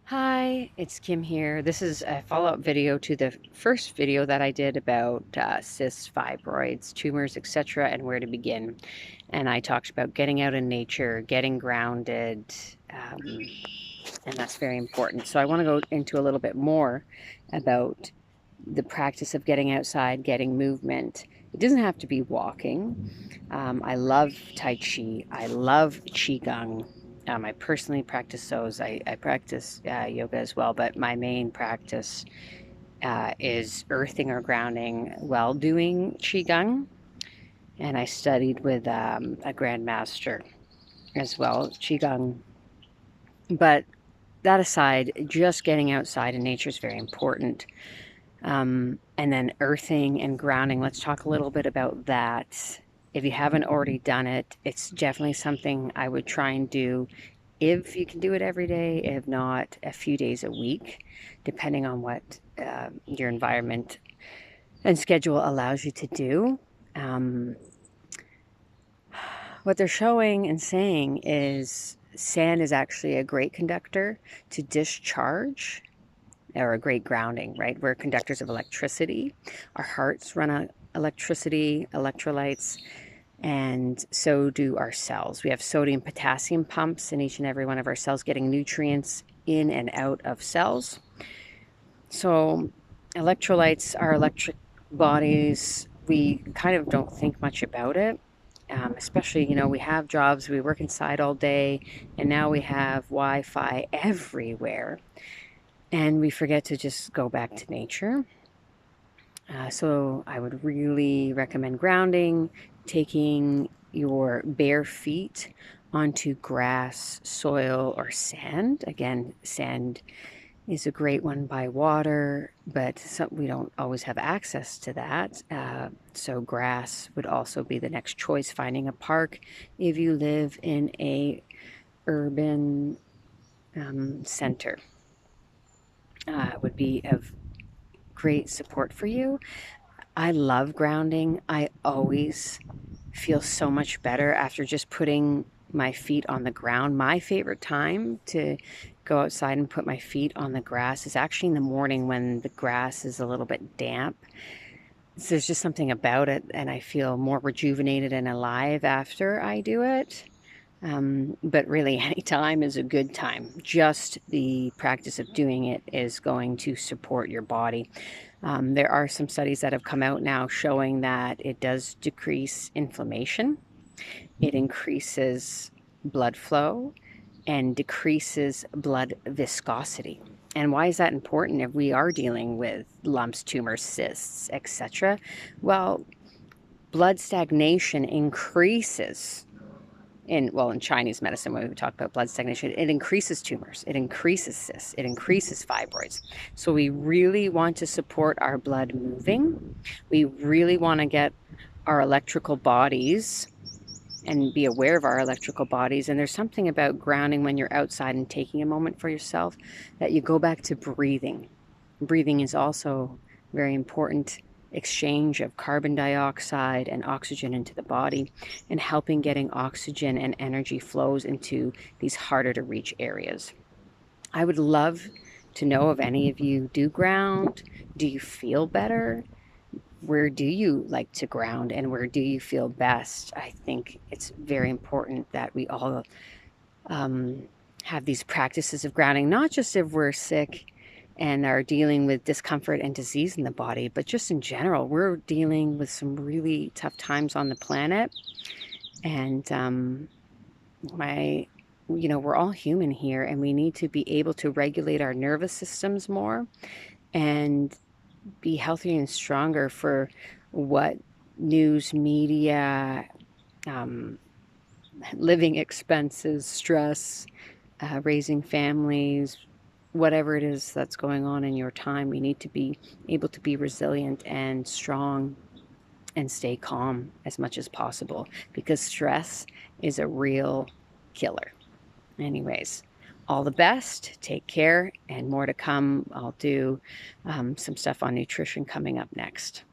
Hi, it's Kim here. This is a follow-up video to the first video that I did about cysts, fibroids, tumors, etc., and where to begin. And I talked about getting out in nature, getting grounded, and that's very important. So I want to go into a little bit more about the practice of getting outside, getting movement. It doesn't have to be walking. I love Tai Chi. I love Qigong. I personally practice those. I practice yoga as well, but my main practice is earthing or grounding while doing Qigong. And I studied with a grandmaster as well, Qigong. But that aside, just getting outside in nature is very important. And then earthing and grounding, let's talk a little bit about that. If you haven't already done it, it's definitely something I would try and do if you can do it every day, if not a few days a week, depending on what your environment and schedule allows you to do. Um, what they're showing and saying is sand is actually a great conductor to discharge, or a great grounding, right? We're conductors of electricity. Our hearts run on electricity, electrolytes, and so do our cells. We have sodium potassium pumps in each and every one of our cells, getting nutrients in and out of cells. So electrolytes are electric bodies. We kind of don't think much about it. Especially, we have jobs, we work inside all day, and now we have Wi-Fi everywhere, and we forget to just go back to nature. So I would really recommend grounding, taking your bare feet onto grass, soil, or sand. Again, sand is a great one by water, but we don't always have access to that. So grass would also be the next choice. Finding a park if you live in a urban center would be of great support for you. I love grounding. I always feel so much better after just putting my feet on the ground. My favorite time to go outside and put my feet on the grass is actually in the morning when the grass is a little bit damp. So there's just something about it, and I feel more rejuvenated and alive after I do it. But really, any time is a good time. Just the practice of doing it is going to support your body. There are some studies that have come out now showing that it does decrease inflammation, it increases blood flow, and decreases blood viscosity. And why is that important if we are dealing with lumps, tumors, cysts, etc.? Well, blood stagnation increases in Chinese medicine, when we talk about blood stagnation, it increases tumors, it increases cysts, it increases fibroids. So we really want to support our blood moving. We really want to get our electrical bodies and be aware of our electrical bodies. And there's something about grounding when you're outside and taking a moment for yourself, that you go back to breathing. Breathing is also very important. Exchange of carbon dioxide and oxygen into the body, and helping getting oxygen and energy flows into these harder to reach areas. I would love to know if any of you do ground. Do you feel better? Where do you like to ground, and where do you feel best? I think it's very important that we all have these practices of grounding, not just if we're sick and are dealing with discomfort and disease in the body, but just in general. We're dealing with some really tough times on the planet, and we're all human here, and we need to be able to regulate our nervous systems more and be healthier and stronger for what news, media, living expenses, stress, raising families, whatever it is that's going on in your time. We need to be able to be resilient and strong and stay calm as much as possible, because stress is a real killer. Anyways, all the best, take care, and more to come. I'll do some stuff on nutrition coming up next.